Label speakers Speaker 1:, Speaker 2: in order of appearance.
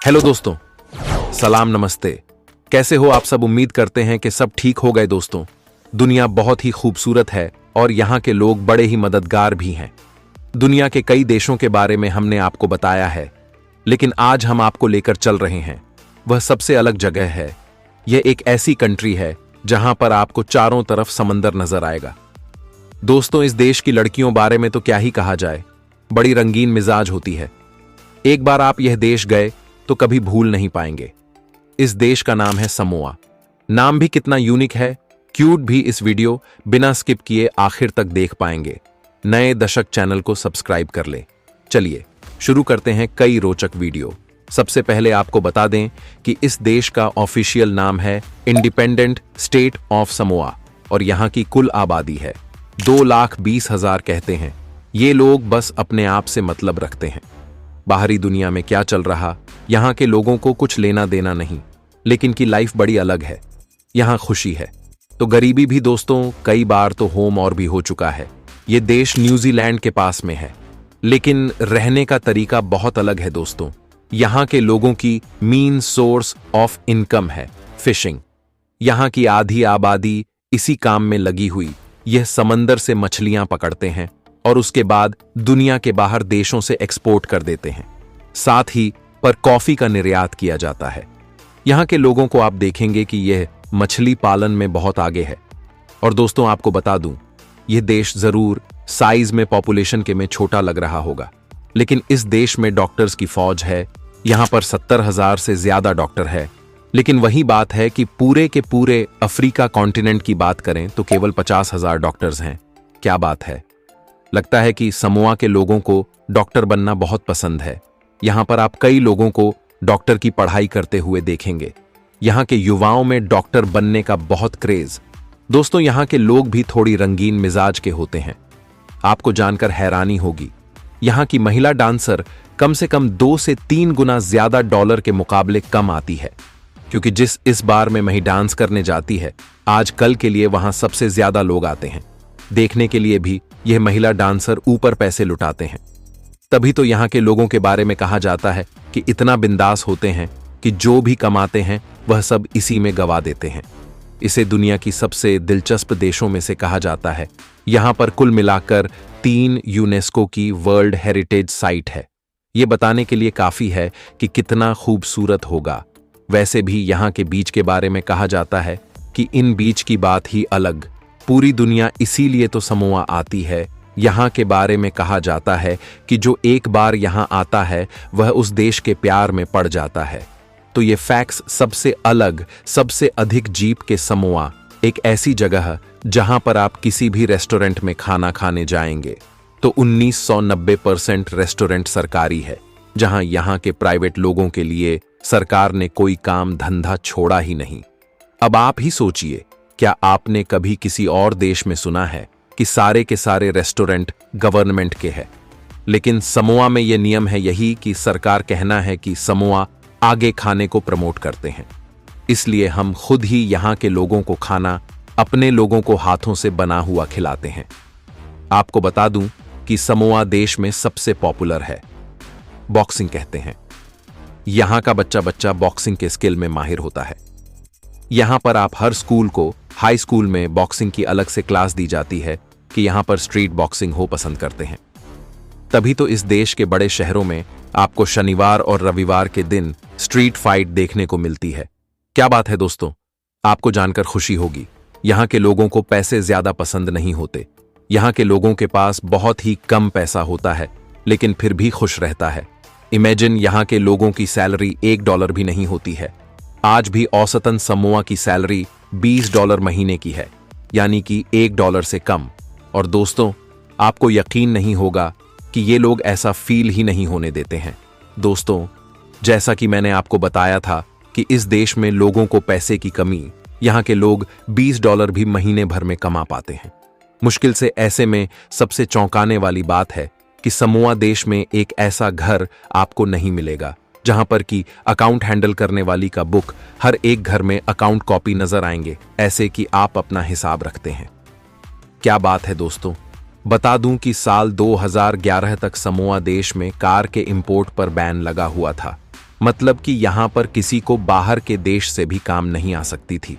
Speaker 1: Hello दोस्तों, सलाम नमस्ते। कैसे हो आप सब? उम्मीद करते हैं कि सब ठीक हो गए। दोस्तों, दुनिया बहुत ही खूबसूरत है और यहाँ के लोग बड़े ही मददगार भी हैं। दुनिया के कई देशों के बारे में हमने आपको बताया है, लेकिन आज हम आपको लेकर चल रहे हैं वह सबसे अलग जगह है। यह एक ऐसी कंट्री है जहां पर आपको चारों तरफ समंदर नजर आएगा। दोस्तों, इस देश की लड़कियों बारे में तो क्या ही कहा जाए, बड़ी रंगीन मिजाज होती है। एक बार आप यह देश गए तो कभी भूल नहीं पाएंगे। इस देश का नाम है समोआ। नाम भी कितना यूनिक है, क्यूट भी। इस वीडियो बिना स्किप किए आखिर तक देख पाएंगे। नए दशक चैनल को सब्सक्राइब कर ले। चलिए शुरू करते हैं कई रोचक वीडियो। सबसे पहले आपको बता दें कि इस देश का ऑफिशियल नाम है इंडिपेंडेंट स्टेट ऑफ समोआ और यहाँ की कुल आबादी है 2,20,000 कहते हैं। ये लोग बस अपने आप से मतलब रखते हैं। बाहरी दुनिया में क्या चल रहा, यहाँ के लोगों को कुछ लेना देना नहीं, लेकिन की लाइफ बड़ी अलग है। यहाँ खुशी है तो गरीबी भी। दोस्तों, कई बार तो होम और भी हो चुका है। ये देश न्यूजीलैंड के पास में है, लेकिन रहने का तरीका बहुत अलग है। दोस्तों, यहाँ के लोगों की मेन सोर्स ऑफ इनकम है फिशिंग। यहाँ की आधी आबादी इसी काम में लगी हुई। यह समंदर से मछलियां पकड़ते हैं और उसके बाद दुनिया के बाहर देशों से एक्सपोर्ट कर देते हैं। साथ ही पर कॉफी का निर्यात किया जाता है। यहाँ के लोगों को आप देखेंगे कि यह मछली पालन में बहुत आगे है। और दोस्तों, आपको बता दूं, यह देश जरूर साइज में पॉपुलेशन के में छोटा लग रहा होगा, लेकिन इस देश में डॉक्टर्स की फौज है। यहाँ पर 70,000 से ज्यादा डॉक्टर है। लेकिन वही बात है कि पूरे के पूरे अफ्रीका कॉन्टिनेंट की बात करें तो केवल 50,000 डॉक्टर्स हैं। क्या बात है। लगता है कि समोआ के लोगों को डॉक्टर बनना बहुत पसंद है। यहाँ पर आप कई लोगों को डॉक्टर की पढ़ाई करते हुए देखेंगे। यहाँ के युवाओं में डॉक्टर बनने का बहुत क्रेज। दोस्तों, यहाँ के लोग भी थोड़ी रंगीन मिजाज के होते हैं। आपको जानकर हैरानी होगी, यहाँ की महिला डांसर कम से कम 2 से 3 गुना ज्यादा डॉलर के मुकाबले कम आती है, क्योंकि इस बार में महिला डांस करने जाती है, आज कल के लिए वहां सबसे ज्यादा लोग आते हैं। देखने के लिए भी यह महिला डांसर ऊपर पैसे लुटाते हैं। तभी तो यहाँ के लोगों के बारे में कहा जाता है कि इतना बिंदास होते हैं कि जो भी कमाते हैं वह सब इसी में गवा देते हैं। इसे दुनिया की सबसे दिलचस्प देशों में से कहा जाता है। यहाँ पर कुल मिलाकर 3 यूनेस्को की वर्ल्ड हेरिटेज साइट है। ये बताने के लिए काफी है कि कितना खूबसूरत होगा। वैसे भी यहाँ के बीच के बारे में कहा जाता है कि इन बीच की बात ही अलग। पूरी दुनिया इसीलिए तो समोआ आती है। यहाँ के बारे में कहा जाता है कि जो एक बार यहाँ आता है वह उस देश के प्यार में पड़ जाता है। तो ये फैक्ट्स सबसे अलग, सबसे अधिक जीप के समोआ एक ऐसी जगह जहां पर आप किसी भी रेस्टोरेंट में खाना खाने जाएंगे तो 1990% रेस्टोरेंट सरकारी है, जहां यहाँ के प्राइवेट लोगों के लिए सरकार ने कोई काम धंधा छोड़ा ही नहीं। अब आप ही सोचिए, क्या आपने कभी किसी और देश में सुना है कि सारे के सारे रेस्टोरेंट गवर्नमेंट के हैं? लेकिन समोआ में यह नियम है यही कि सरकार कहना है कि समोआ आगे खाने को प्रमोट करते हैं। इसलिए हम खुद ही यहाँ के लोगों को खाना अपने लोगों को हाथों से बना हुआ खिलाते हैं। आपको बता दूं कि समोआ देश में सबसे पॉपुलर है। बॉक्सिंग कहते हैं। यहाँ का बच्चा बॉक्सिंग के स्किल में माहिर होता है। यहाँ पर आप हर स्कूल को, हाई स्कूल में बॉक्सिंग की अलग से क्लास दी जाती है कि यहाँ पर स्ट्रीट बॉक्सिंग हो पसंद करते हैं। तभी तो इस देश के बड़े शहरों में आपको शनिवार और रविवार के दिन स्ट्रीट फाइट देखने को मिलती है। क्या बात है दोस्तों, आपको जानकर खुशी होगी। यहाँ के लोगों को पैसे ज्यादा पसंद नहीं होते। यहाँ के लोगों के पास बहुत ही कम पैसा होता है, लेकिन फिर भी खुश रहता है। इमेजिन, यहाँ के लोगों की सैलरी $1 भी नहीं होती है। आज भी औसतन समोआ की सैलरी $20 महीने की है, यानी कि $1 से कम। और दोस्तों, आपको यकीन नहीं होगा कि ये लोग ऐसा फील ही नहीं होने देते हैं। दोस्तों, जैसा कि मैंने आपको बताया था कि इस देश में लोगों को पैसे की कमी, यहाँ के लोग $20 भी महीने भर में कमा पाते हैं मुश्किल से। ऐसे में सबसे चौंकाने वाली बात है कि समोआ देश में एक ऐसा घर आपको नहीं मिलेगा जहां पर कि अकाउंट हैंडल करने वाली का बुक हर एक घर में अकाउंट कॉपी नजर आएंगे, ऐसे कि आप अपना हिसाब रखते हैं। क्या बात है दोस्तों। बता दूं कि साल 2011 तक समोआ देश में कार के इंपोर्ट पर बैन लगा हुआ था। मतलब कि यहां पर किसी को बाहर के देश से भी काम नहीं आ सकती थी।